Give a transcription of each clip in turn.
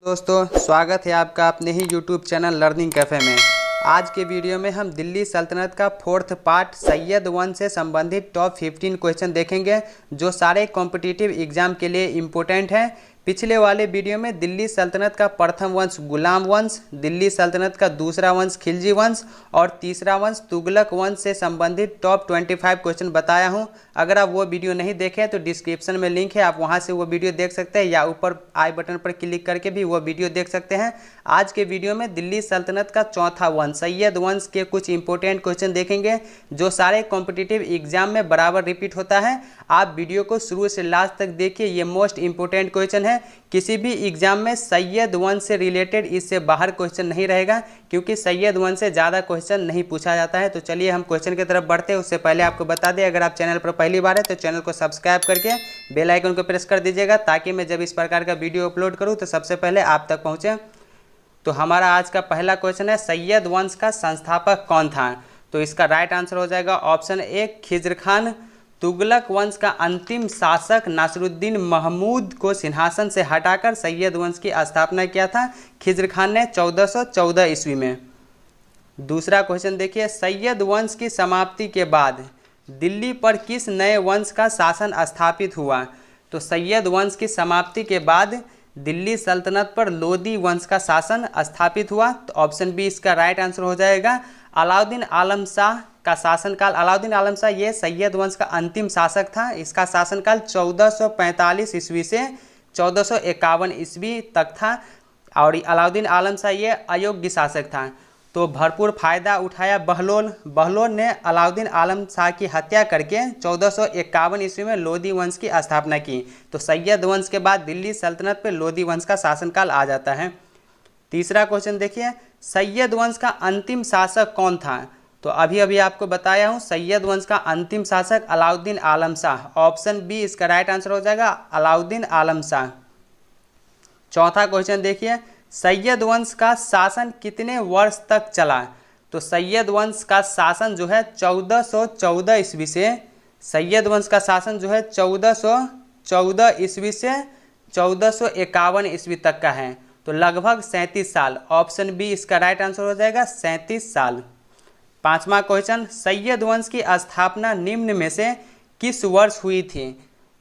दोस्तों स्वागत है आपका अपने ही YouTube चैनल लर्निंग कैफ़े में। आज के वीडियो में हम दिल्ली सल्तनत का 4th पार्ट सैयद वंश से संबंधित टॉप 15 क्वेश्चन देखेंगे जो सारे कॉम्पिटिटिव एग्जाम के लिए इम्पोर्टेंट हैं। पिछले वाले वीडियो में दिल्ली सल्तनत का प्रथम वंश गुलाम वंश, दिल्ली सल्तनत का दूसरा वंश खिलजी वंश और तीसरा वंश तुगलक वंश से संबंधित टॉप 25 क्वेश्चन बताया हूं। अगर आप वो वीडियो नहीं देखे तो डिस्क्रिप्शन में लिंक है, आप वहां से वो वीडियो देख सकते हैं या ऊपर आई बटन पर क्लिक करके भी वो वीडियो देख सकते हैं। आज के वीडियो में दिल्ली सल्तनत का चौथा वंश सैयद वंश के कुछ इंपॉर्टेंट क्वेश्चन देखेंगे जो सारे कॉम्पिटिटिव एग्जाम में बराबर रिपीट होता है। आप वीडियो को शुरू से लास्ट तक देखिए, ये मोस्ट इंपॉर्टेंट क्वेश्चन है। किसी भी एग्जाम में सैयद वंश से रिलेटेड इससे बाहर क्वेश्चन नहीं रहेगा क्योंकि सैयद वंश से ज़्यादा क्वेश्चन नहीं पूछा जाता है। तो चलिए हम क्वेश्चन की तरफ बढ़ते हैं। उससे पहले आपको बता दें, अगर आप चैनल पर पहली बार है तो चैनल को सब्सक्राइब करके बेल आइकन को प्रेस कर दीजिएगा ताकि मैं जब इस प्रकार का वीडियो अपलोड करूँ तो सबसे पहले आप तक पहुँचे। तो हमारा आज का पहला क्वेश्चन है, सैयद वंश का संस्थापक कौन था? तो इसका राइट आंसर हो जाएगा ऑप्शन ए खिज्र खान। तुगलक वंश का अंतिम शासक नासिरुद्दीन महमूद को सिंहासन से हटाकर सैयद वंश की स्थापना किया था खिज्र खान ने 1414 ईस्वी में। दूसरा क्वेश्चन देखिए, सैयद वंश की समाप्ति के बाद दिल्ली पर किस नए वंश का शासन स्थापित हुआ? तो सैयद वंश की समाप्ति के बाद दिल्ली सल्तनत पर लोदी वंश का शासन स्थापित हुआ। तो ऑप्शन बी इसका राइट आंसर हो जाएगा। अलाउद्दीन आलम शाह का शासनकाल, अलाउद्दीन आलम शाह ये सैयद वंश का अंतिम शासक था। इसका शासनकाल 1445 ईस्वी से 1451 ईस्वी तक था और अलाउद्दीन आलम शाह ये अयोग्य शासक था। तो भरपूर फायदा उठाया बहलोल ने अलाउद्दीन आलम शाह की हत्या करके 1451 ईस्वी में लोदी वंश की स्थापना की। तो सैयद वंश के बाद दिल्ली सल्तनत पर लोदी वंश का शासनकाल आ जाता है। तीसरा क्वेश्चन देखिए, सैयद वंश का अंतिम शासक कौन था? तो अभी आपको बताया हूँ, सैयद वंश का अंतिम शासक अलाउद्दीन आलम शाह। ऑप्शन बी इसका राइट आंसर हो जाएगा, अलाउद्दीन आलम शाह। चौथा क्वेश्चन देखिए, सैयद वंश का शासन कितने वर्ष तक चला? तो सैयद वंश का शासन जो है 1414 ईस्वी से, सैयद वंश का शासन जो है 1414 ईस्वी से 1451 ईस्वी तक का है। तो लगभग 37 साल। ऑप्शन बी इसका राइट आंसर हो जाएगा 37 साल। पांचवा क्वेश्चन, सैयद वंश की स्थापना निम्न में से किस वर्ष हुई थी?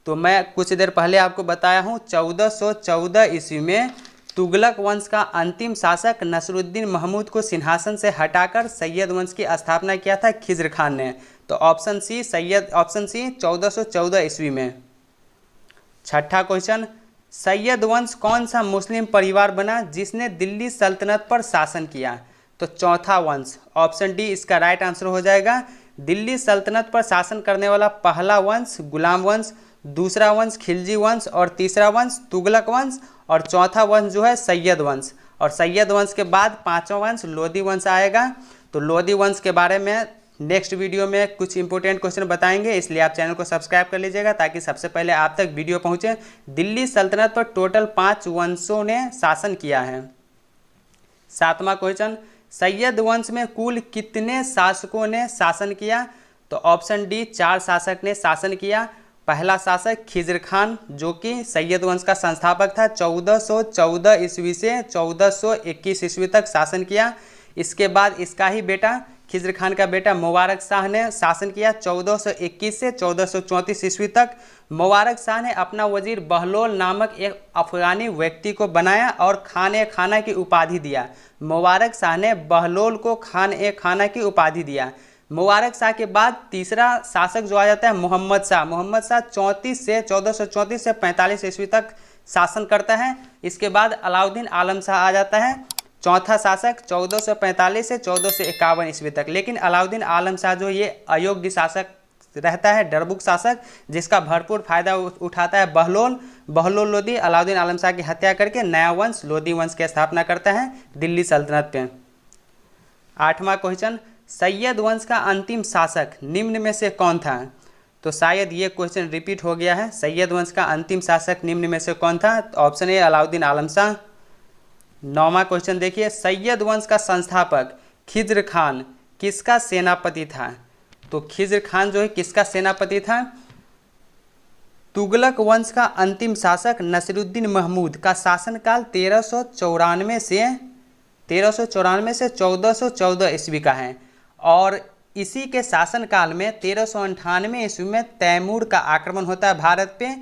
तो मैं कुछ देर पहले आपको बताया हूँ 1414 ईस्वी में तुगलक वंश का अंतिम शासक नसरुद्दीन महमूद को सिंहासन से हटाकर सैयद वंश की स्थापना किया था खिज्र खान ने। तो ऑप्शन सी 1414 ईस्वी में। छठा क्वेश्चन, सैयद वंश कौन सा मुस्लिम परिवार बना जिसने दिल्ली सल्तनत पर शासन किया? तो चौथा वंश। ऑप्शन डी इसका राइट आंसर हो जाएगा। दिल्ली सल्तनत पर शासन करने वाला पहला वंश गुलाम वंश, दूसरा वंश खिलजी वंश और तीसरा वंश तुगलक वंश और चौथा वंश जो है सैयद वंश। और सैयद वंश के बाद पांचवा वंश लोदी वंश आएगा। तो लोदी वंश के बारे में नेक्स्ट वीडियो में कुछ इंपॉर्टेंट क्वेश्चन बताएंगे, इसलिए आप चैनल को सब्सक्राइब कर लीजिएगा ताकि सबसे पहले आप तक वीडियो पहुंचे। दिल्ली सल्तनत पर टोटल 5 वंशों ने शासन किया है। सातवां क्वेश्चन, सैयद वंश में कुल कितने शासकों ने शासन किया? तो ऑप्शन डी 4 शासक ने शासन किया। पहला शासक खिज्र खान जो कि सैयद वंश का संस्थापक था, 1414 ईस्वी से 1421 ईस्वी तक शासन किया। इसके बाद इसका ही बेटा खिज्र खान का बेटा मुबारक शाह ने शासन किया 1421 से 1434 ईस्वी तक। मुबारक शाह ने अपना वजीर बहलोल नामक एक अफगानी व्यक्ति को बनाया और खान खाना की उपाधि दिया। मुबारक शाह ने बहलोल को खान की उपाधि दिया। मुबारक शाह के बाद तीसरा शासक जो आ जाता है मोहम्मद शाह। मोहम्मद शाह 1434 से 45 ईस्वी तक शासन करता है। इसके बाद अलाउद्दीन आलम शाह आ जाता है, चौथा शासक 1445 से 1451 ईस्वी तक। लेकिन अलाउद्दीन आलम शाह जो ये अयोग्य शासक रहता है, डरबुक शासक, जिसका भरपूर फायदा उठाता है बहलोल लोदी अलाउद्दीन आलम शाह की हत्या करके नया वंश लोदी वंश की स्थापना करता है दिल्ली सल्तनत पे। आठवां क्वेश्चन, सैयद वंश का अंतिम शासक निम्न में से कौन था? तो शायद ये क्वेश्चन रिपीट हो गया है। सैयद वंश का अंतिम शासक निम्न में से कौन था? तो ऑप्शन ए अलाउद्दीन आलम शाह। नौवां क्वेश्चन देखिए, सैयद वंश का संस्थापक खिज्र खान किसका सेनापति था? तो खिज्र खान जो है किसका सेनापति था? तुगलक वंश का अंतिम शासक नसीरुद्दीन महमूद का शासनकाल 1394 से 1414 ईस्वी का है और इसी के शासनकाल में 1398 ईस्वी में तैमूर का आक्रमण होता है भारत पे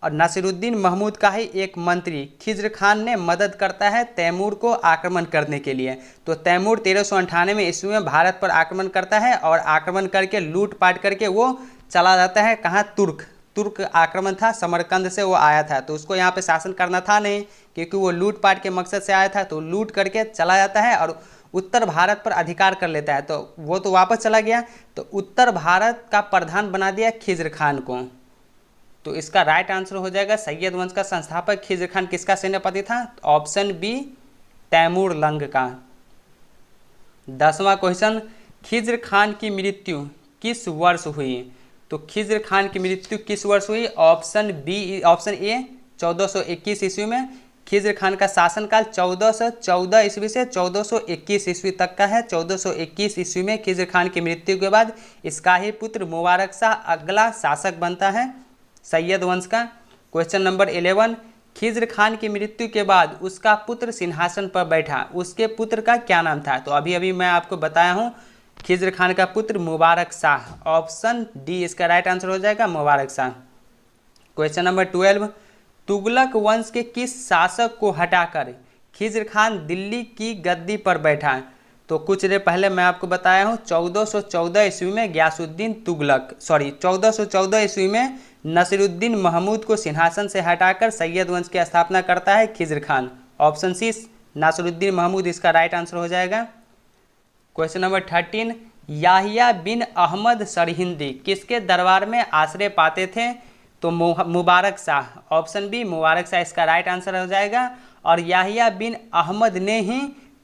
और नसीरुद्दीन महमूद का ही एक मंत्री खिज्र खान ने मदद करता है तैमूर को आक्रमण करने के लिए। तो तैमूर 1398 ईस्वी में भारत पर आक्रमण करता है और आक्रमण करके लूटपाट करके वो चला जाता है कहाँ, तुर्क आक्रमण था, समरकंद से वो आया था। तो उसको यहाँ पे शासन करना था नहीं क्योंकि वो लूटपाट के मकसद से आया था, तो लूट करके चला जाता है और उत्तर भारत पर अधिकार कर लेता है। तो वो तो वापस चला गया, तो उत्तर भारत का प्रधान बना दिया खिज्र खान को। तो इसका राइट आंसर हो जाएगा सैयद वंश का संस्थापक खिज्र खान किसका सेनापति था? ऑप्शन बी तैमूर लंग का। 10वां क्वेश्चन, खिज्र खान की मृत्यु किस वर्ष हुई? तो खिज्र खान की मृत्यु किस वर्ष हुई? ऑप्शन ए 1421 ईस्वी में। खिज्र खान का शासनकाल 1414 ईस्वी से 1421 ईस्वी तक का है। 1421 ईस्वी में खिज्र खान की मृत्यु के बाद इसका ही पुत्र मुबारक शाह अगला शासक बनता है सैयद वंश का। क्वेश्चन नंबर 11, खिज्र खान की मृत्यु के बाद उसका पुत्र सिंहासन पर बैठा, उसके पुत्र का क्या नाम था? तो अभी मैं आपको बताया हूँ खिज्र खान का पुत्र मुबारक शाह। ऑप्शन डी इसका राइट आंसर हो जाएगा, मुबारक शाह। क्वेश्चन नंबर 12, तुगलक वंश के किस शासक को हटाकर खिज्र खान दिल्ली की गद्दी पर बैठा? तो कुछ देर पहले मैं आपको बताया हूँ 1414 ईस्वी में 1414 ईस्वी में नसीरुद्दीन महमूद को सिंहासन से हटाकर सैयद वंश की स्थापना करता है खिज्र खान। ऑप्शन सी नसीरुद्दीन महमूद इसका राइट आंसर हो जाएगा। क्वेश्चन नंबर 13, याहिया बिन अहमद सरहिंदी किसके दरबार में आश्रय पाते थे? तो मुबारक शाह। ऑप्शन बी मुबारक शाह इसका राइट आंसर हो जाएगा। और याहिया बिन अहमद ने ही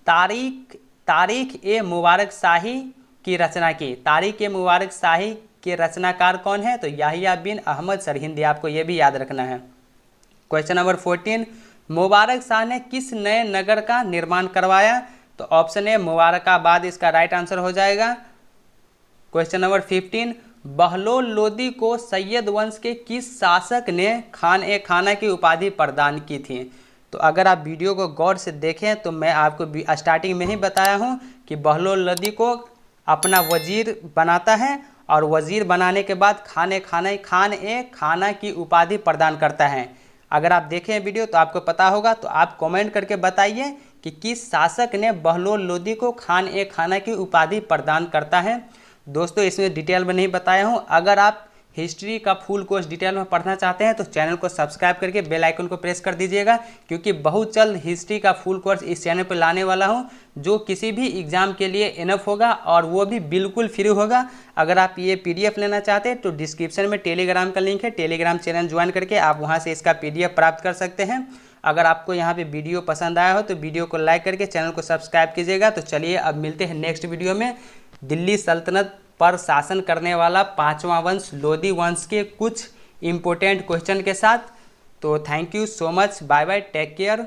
तारीख ए मुबारक शाही की रचना की। तारीख ए मुबारक शाही के रचनाकार कौन है? तो याहिया बिन अहमद सरहिंदी, आपको ये भी याद रखना है। क्वेश्चन नंबर 14, मुबारक शाह ने किस नए नगर का निर्माण करवाया? तो ऑप्शन ए मुबारकाबाद इसका राइट आंसर हो जाएगा। क्वेश्चन नंबर 15, बहलोल लोदी को सैयद वंश के किस शासक ने खान ए खाना की उपाधि प्रदान की थी? तो अगर आप वीडियो को गौर से देखें तो मैं आपको स्टार्टिंग में ही बताया हूं कि बहलोल लोदी को अपना वजीर बनाता है और वजीर बनाने के बाद खान ए खाना की उपाधि प्रदान करता है। अगर आप देखें वीडियो तो आपको पता होगा, तो आप कमेंट करके बताइए कि किस शासक ने बहलोल लोदी को खान ए खाना की उपाधि प्रदान करता है। दोस्तों इसमें डिटेल में नहीं बताया हूँ। अगर आप हिस्ट्री का फुल कोर्स डिटेल में पढ़ना चाहते हैं तो चैनल को सब्सक्राइब करके बेल आइकन को प्रेस कर दीजिएगा, क्योंकि बहुत जल्द हिस्ट्री का फुल कोर्स इस चैनल पर लाने वाला हूं जो किसी भी एग्जाम के लिए इनफ होगा और वो भी बिल्कुल फ्री होगा। अगर आप ये PDF लेना चाहते हैं तो डिस्क्रिप्शन में टेलीग्राम का लिंक है, टेलीग्राम चैनल ज्वाइन करके आप वहाँ से इसका PDF प्राप्त कर सकते हैं। अगर आपको यहाँ पे वीडियो पसंद आया हो तो वीडियो को लाइक करके चैनल को सब्सक्राइब कीजिएगा। तो चलिए अब मिलते हैं नेक्स्ट वीडियो में दिल्ली सल्तनत पर शासन करने वाला 5वां वंश लोदी वंश के कुछ इम्पोर्टेंट क्वेश्चन के साथ। तो thank you so much, bye bye, take care.